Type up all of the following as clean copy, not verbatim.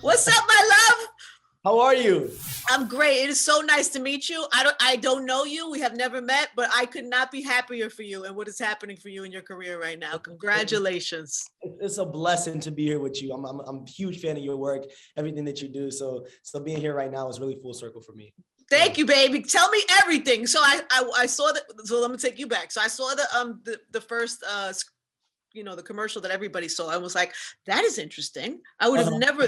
What's up, my love? How are you? I'm great. It is so nice to meet you. I don't know you. We have never met, but I could not be happier for you and what is happening for you in your career right now. Congratulations. It's a blessing to be here with you. I'm a huge fan of your work, everything that you do. So being here right now is really full circle for me. Thank you, baby. Tell me everything. So I saw that. So let me take you back. So I saw the first the commercial that everybody saw. I was like, that is interesting. I would have never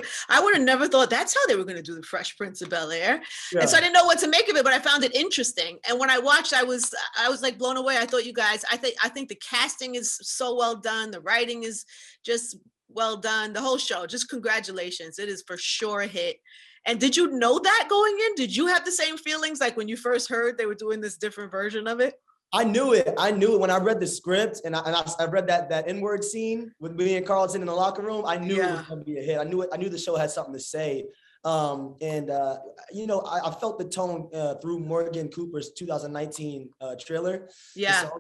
thought that's how they were going to do the Fresh Prince of Bel-Air. Yeah. And so I didn't know what to make of it, but I found it interesting. And when I watched, I was like blown away. I thought you guys, I think the casting is so well done. The writing is just well done. The whole show, just congratulations. It is for sure a hit. And did you know that going in? Did you have the same feelings like when you first heard they were doing this different version of it? I knew it when I read the script and I read that N-word scene with me and Carlton in the locker room. I knew it was going to be a hit. I knew the show had something to say. I felt the tone through Morgan Cooper's 2019 trailer. Yeah. So,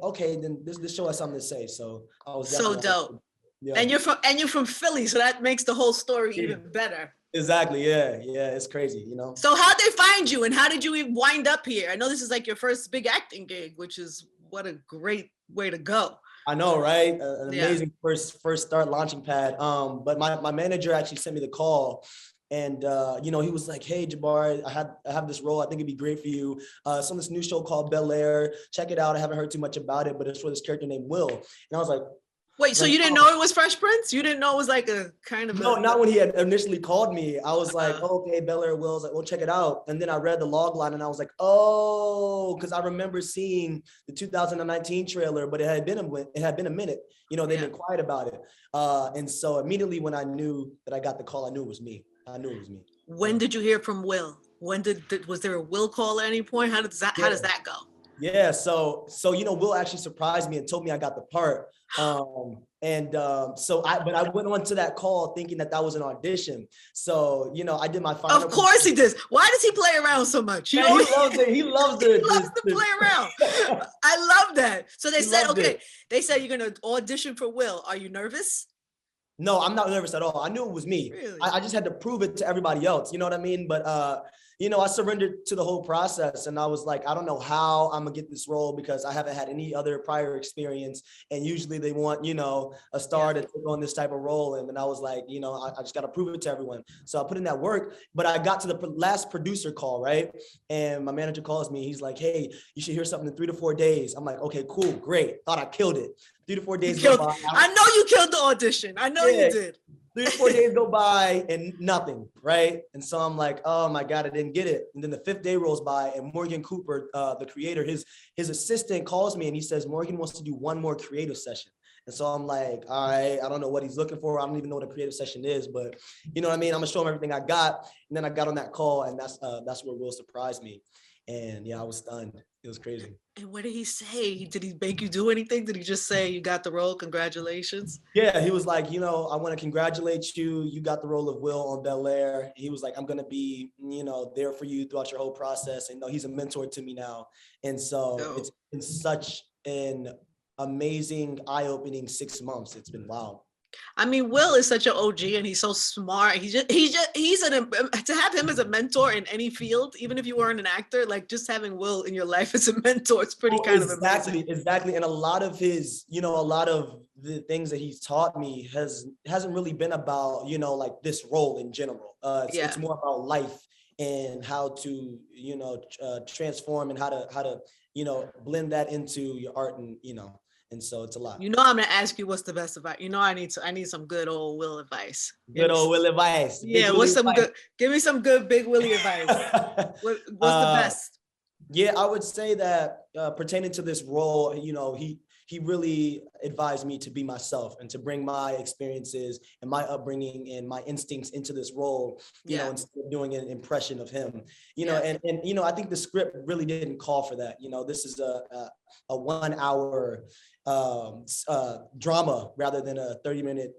okay, then this show has something to say. So I was so dope. Yeah. And you're from Philly, so that makes the whole story even better. Exactly. Yeah. It's crazy, So how'd they find you and how did you even wind up here? I know this is like your first big acting gig, which is what a great way to go. I know, right? An amazing first start launching pad. But my manager actually sent me the call and, he was like, hey, Jabari, I have this role. I think it'd be great for you. It's on this new show called Bel-Air. Check it out. I haven't heard too much about it, but it's for this character named Will. And I was like, wait, so you didn't know it was Fresh Prince? You didn't know it was like a kind of... No, not when he had initially called me. I was like, okay, Bel-Air Will. I was like, well, check it out. And then I read the log line and I was like, oh, because I remember seeing the 2019 trailer, but it had been a minute. They've been quiet about it. And so immediately when I knew that I got the call, I knew it was me. When did you hear from Will? Was there a Will call at any point? How does that go? Yeah, so Will actually surprised me and told me I got the part. But I went on to that call thinking that was an audition. So, I did my final. Of course he does. Why does he play around so much? He loves it. He loves it. He loves to play around. I love that. So they said, they said you're going to audition for Will. Are you nervous? No, I'm not nervous at all. I knew it was me. Really? I just had to prove it to everybody else. You know what I mean? But, I surrendered to the whole process and I was like, I don't know how I'm gonna get this role because I haven't had any other prior experience. And usually they want, a star to take on this type of role. And then I was like, I just got to prove it to everyone. So I put in that work, but I got to the last producer call, right? And my manager calls me. He's like, hey, you should hear something in 3 to 4 days. I'm like, okay, cool, great. Thought I killed it. 3 to 4 days go by. I know you killed the audition. I know you did. 3 to 4 days go by and nothing, right? And so I'm like, oh my God, I didn't get it. And then the 5th day rolls by and Morgan Cooper, the creator, his assistant calls me and he says, Morgan wants to do one more creative session. And so I'm like, all right, I don't know what he's looking for. I don't even know what a creative session is, but you know what I mean? I'm gonna show him everything I got. And then I got on that call and that's where Will surprised me. And I was stunned. It was crazy. And what did he say? Did he make you do anything? Did he just say, you got the role, congratulations? Yeah, he was like, I want to congratulate you. You got the role of Will on Bel-Air. He was like, I'm going to be, there for you throughout your whole process. And he's a mentor to me now. And so It's been such an amazing, eye-opening 6 months. It's been wild. I mean, Will is such an OG and he's so smart. To have him as a mentor in any field, even if you weren't an actor, like just having Will in your life as a mentor, it's pretty of amazing. Exactly. And a lot of his, a lot of the things that he's taught me hasn't really been about, like this role in general. It's more about life and how to, transform and how to, blend that into your art and, And so it's a lot. I'm going to ask you what's the best advice. I need some good old Will advice. Good old Will advice. Yeah, give me some good Big Willie advice. What's the best? Yeah, I would say that pertaining to this role, he really advised me to be myself and to bring my experiences and my upbringing and my instincts into this role, instead of doing an impression of him, and I think the script really didn't call for that. This is a 1 hour drama rather than a 30-minute,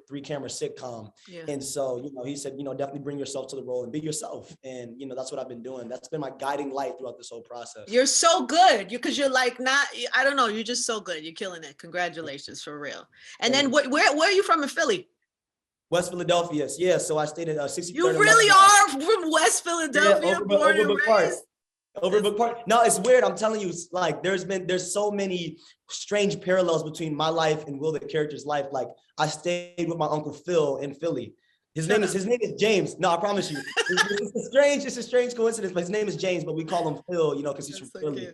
three camera sitcom. Yeah. And so, he said, definitely bring yourself to the role and be yourself. And, that's what I've been doing. That's been my guiding light throughout this whole process. You're so good because you're like, I don't know. You're just so good. You're killing it. Congratulations for real. And then where are you from in Philly? West Philadelphia. Yeah, so I stayed at 63rd. You really are from West Philadelphia, born and raised? Overbrook Park. No, it's weird. I'm telling you, like there's so many strange parallels between my life and Will the character's life. Like I stayed with my Uncle Phil in Philly. His name is James. No, I promise you. It's a strange coincidence, but his name is James, but we call him Phil, because he's from Philly.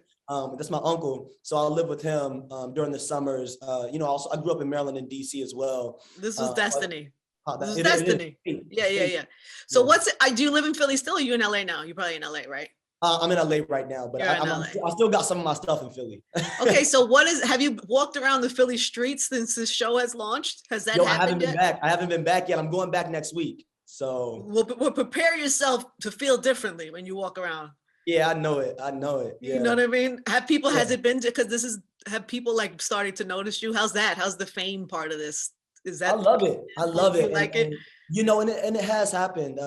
That's my uncle. So I live with him during the summers. Also I grew up in Maryland and DC as well. This was destiny. This is destiny. Yeah. So do you live in Philly still, or are you in LA now? You're probably in LA, right? I'm in LA right now, but I still got some of my stuff in Philly. Okay, so have you walked around the Philly streets since this show has launched? Has that happened yet? I haven't been back yet. I'm going back next week. So we'll prepare yourself to feel differently when you walk around. Yeah, I know it. Yeah. You know what I mean? Has it been, because have people like started to notice you? How's that? How's the fame part of this? I love it. I love it. Like it? And it has happened.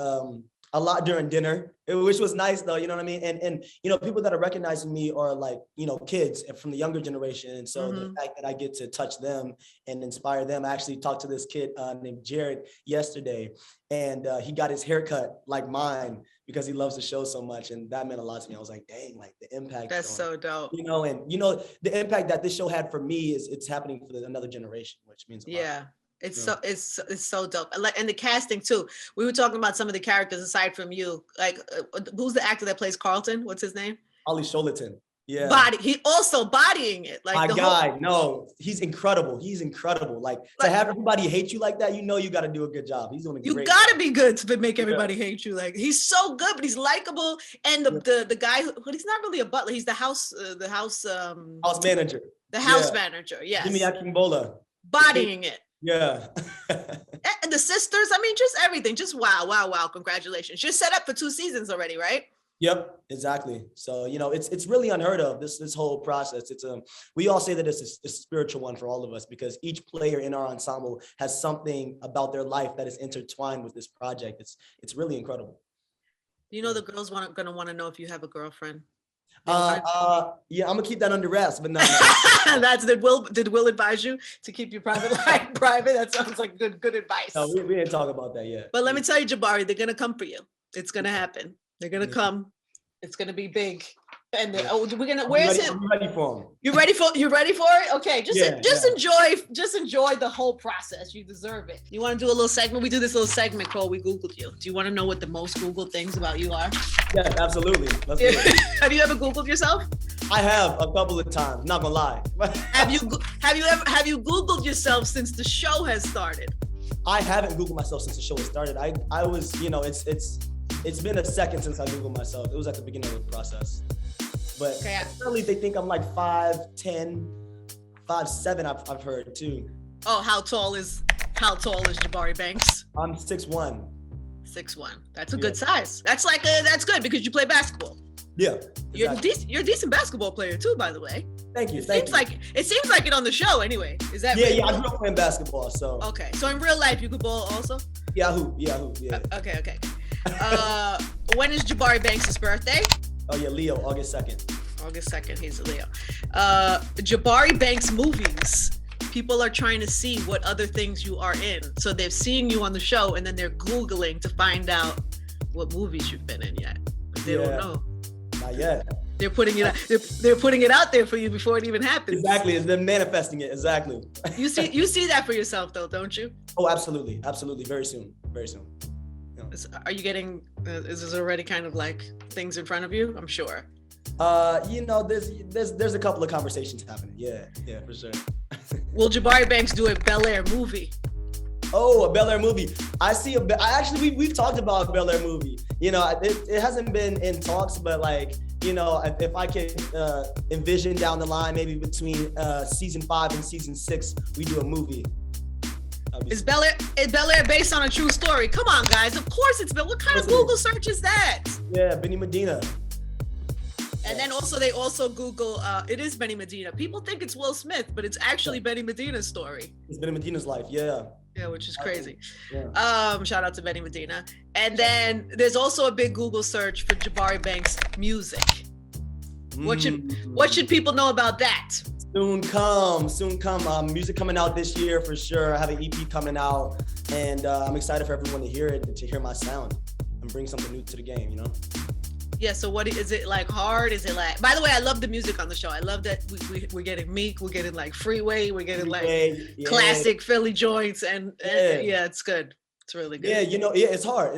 A lot during dinner, which was nice though, you know what I mean? And people that are recognizing me are like, kids from the younger generation. And so the fact that I get to touch them and inspire them, I actually talked to this kid named Jared yesterday, and he got his haircut like mine because he loves the show so much. And that meant a lot to me. I was like, dang, like the impact. That's so dope. The impact that this show had for me it's happening for another generation, which means a lot. Yeah. It's so dope. And the casting too. We were talking about some of the characters aside from you. Like, who's the actor that plays Carlton? What's his name? Ollie Sholaton. Yeah. He also bodying it. Like my guy. No, he's incredible. Like to have everybody hate you like that, you got to do a good job. He's doing a great job. You got to be good to make everybody hate you. Like he's so good, but he's likable. And the guy he's not really a butler. He's the house manager. The house manager. Yes. Jimmy Akingbola. Bodying it. Yeah. And the sisters, just everything. Just wow. Congratulations. You're set up for 2 seasons already, right? Yep, exactly. So, it's really unheard of, this whole process. It's we all say that it's a spiritual one for all of us because each player in our ensemble has something about their life that is intertwined with this project. It's really incredible. The girls gonna want to know if you have a girlfriend. Yeah, I'm gonna keep that under wraps, but no. Did Will advise you to keep your private life private? That sounds like good advice. No, we didn't talk about that yet. But let me tell you, Jabari, they're gonna come for you. It's gonna happen. They're gonna come. It's gonna be big. And where is it? I'm ready for them. You ready for it? Okay, enjoy the whole process. You deserve it. You want to do a little segment? We do this little segment called We Googled You. Do you want to know what the most Googled things about you are? Yes, absolutely. Let's do it. Have you ever Googled yourself? I have a couple of times. Not gonna lie. Have you Googled yourself since the show has started? I haven't Googled myself since the show has started. I was, it's been a second since I Googled myself. It was at the beginning of the process. But apparently they think I'm like 5'10", 5'7", I've heard too. Oh, how tall is Jabari Banks? I'm 6'1". 6'1". That's a good size. That's good because you play basketball. Yeah. Exactly. You're a decent basketball player too, by the way. Thank you. It seems like it on the show anyway. Is that Yeah, I grew up playing basketball, so. Okay. So in real life you could ball also? Yeah, I hoop. Yeah. Okay. When is Jabari Banks' birthday? Oh yeah, Leo, August 2nd. August 2nd, he's a Leo. Jabari Banks movies. People are trying to see what other things you are in. So they're seeing you on the show and then they're Googling to find out what movies you've been in yet. They don't know. Not yet. They're putting it out. They're putting it out there for you before it even happens. Exactly. They're manifesting it. Exactly. You see that for yourself though, don't you? Oh, absolutely. Very soon. Are you getting, is this already kind of like things in front of you? I'm sure. There's a couple of conversations happening. Yeah, for sure. Will Jabari Banks do a Bel-Air movie? Oh, a Bel-Air movie. We've talked about a Bel-Air movie. It hasn't been in talks, but like, if I could envision down the line, maybe between season 5 and season 6, we do a movie. Is Bel-Air based on a true story? Come on, guys. Of course it's Bel. What kind of Google search is that? Yeah, Benny Medina. And then they also Google, it is Benny Medina. People think it's Will Smith, but it's actually Benny Medina's story. It's Benny Medina's life, yeah. Yeah, which is crazy. Yeah. Shout out to Benny Medina. And then there's also a big Google search for Jabari Banks music. What should people know about that? Soon come. Music coming out this year for sure. I have an EP coming out, and I'm excited for everyone to hear it and to hear my sound and bring something new to the game, you know? Yeah, so what is it like hard? Is it like, by the way, I love the music on the show. I love that we're getting Meek, we're getting like Freeway, we're getting like classic Philly joints and yeah, it's good. It's really good. Yeah, you know, yeah, it's hard.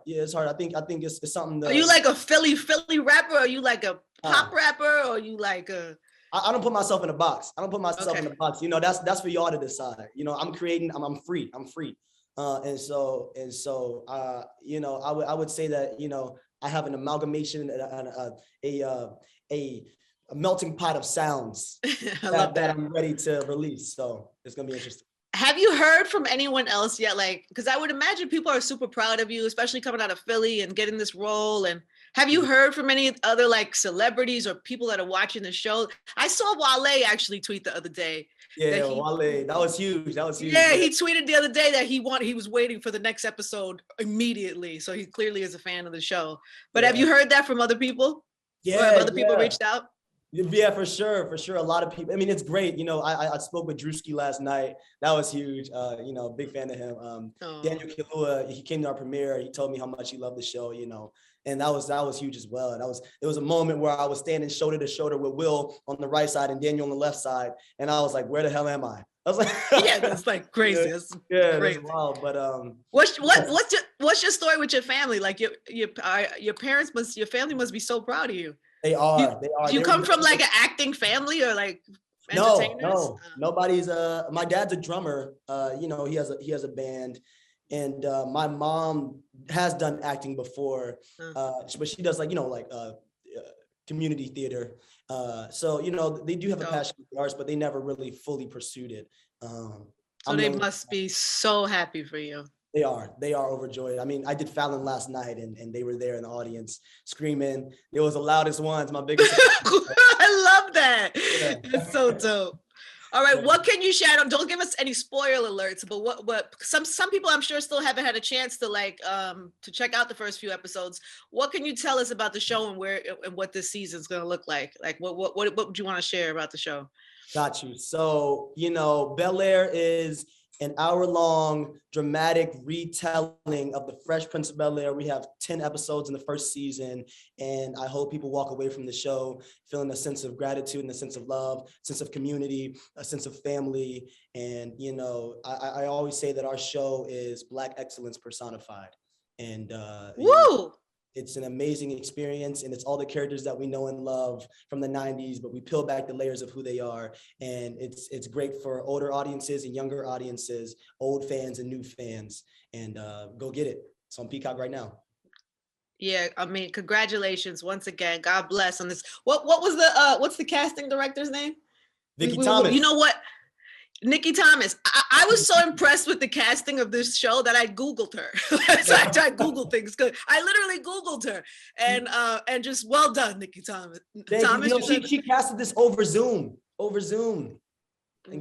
Yeah, it's hard. I think it's something that. Are you like a Philly rapper? Or are you like a pop rapper? Or are you like a I don't put myself in a box. In a box. You know, that's for y'all to decide. You know, I'm creating, I'm free. And so you know, I would say that, you know, I have an amalgamation and a melting pot of sounds that I'm ready to release. So it's gonna be interesting. Have you heard from anyone else yet? Like, because I would imagine people are super proud of you, especially coming out of Philly and getting this role. And have you heard from any other like celebrities or people that are watching the show? I saw Wale actually tweet the other day. Yeah, Wale, that was huge. Yeah, he tweeted the other day that he was waiting for the next episode immediately. So he clearly is a fan of the show. But have you heard that from other people? Yeah, or have other people reached out? Yeah, for sure. A lot of people. I mean, it's great. You know, I spoke with Drewski last night. That was huge. You know, big fan of him. Daniel Kaluuya, he came to our premiere. He told me how much he loved the show. You know, and that was huge as well. And it was a moment where I was standing shoulder to shoulder with Will on the right side and Daniel on the left side, and I was like, where the hell am I? I was like, yeah, that's like crazy. Yeah, crazy. That's wild. But what's your story with your family? Like your parents your family must be so proud of you. They are. Do you come from like an acting family or like entertainers? No. Nobody's my dad's a drummer. You know, he has a band, and my mom has done acting before, but she does like, you know, like community theater. So, you know, they do have a passion for the arts, but they never really fully pursued it. So they must be so happy for you. They are overjoyed. I mean, I did Fallon last night and they were there in the audience screaming. It was the loudest ones, my biggest. I love that. Yeah. It's so dope. All right, what can you share? Don't give us any spoiler alerts, but what some people I'm sure still haven't had a chance to like to check out the first few episodes. What can you tell us about the show and what this season's gonna look like? Like what would you want to share about the show? Got you. So, you know, Bel-Air is an hour-long dramatic retelling of the Fresh Prince of Bel-Air. We have 10 episodes in the first season, and I hope people walk away from the show feeling a sense of gratitude and a sense of love, sense of community, a sense of family. And, you know, I always say that our show is Black excellence personified. And woo! It's an amazing experience, and it's all the characters that we know and love from the 90s, but we peel back the layers of who they are. And it's great for older audiences and younger audiences, old fans and new fans. And go get it. It's on Peacock right now. Yeah, I mean, congratulations once again. God bless on this. What was what's the casting director's name? Vicky Thomas. You know what? Nikki Thomas. I was so impressed with the casting of this show that I Googled her. So I Googled things. I literally Googled her, and just well done, Nikki Thomas. You know, she casted this over Zoom. Incredible.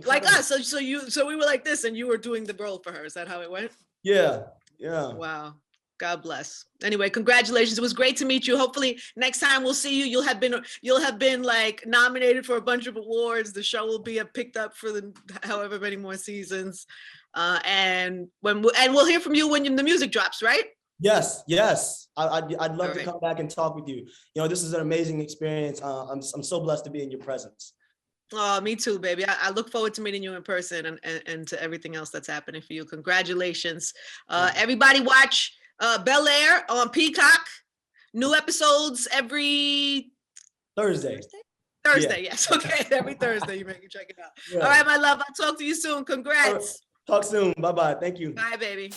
Like us. So we were like this, and you were doing the role for her. Is that how it went? Yeah. Wow. God bless. Anyway, congratulations. It was great to meet you. Hopefully next time we'll see you. You'll have been like nominated for a bunch of awards. The show will be picked up for the however many more seasons. And we'll hear from you when the music drops, right? Yes. I'd love to come back and talk with you. You know, this is an amazing experience. I'm so blessed to be in your presence. Oh, me too, baby. I look forward to meeting you in person and to everything else that's happening for you. Congratulations. Everybody watch Bel-Air on Peacock. New episodes every Thursday. Thursday, yes. Okay, every Thursday. You make me check it out. Yeah. All right, my love. I'll talk to you soon. Congrats. Talk soon. Bye-bye. Thank you. Bye, baby.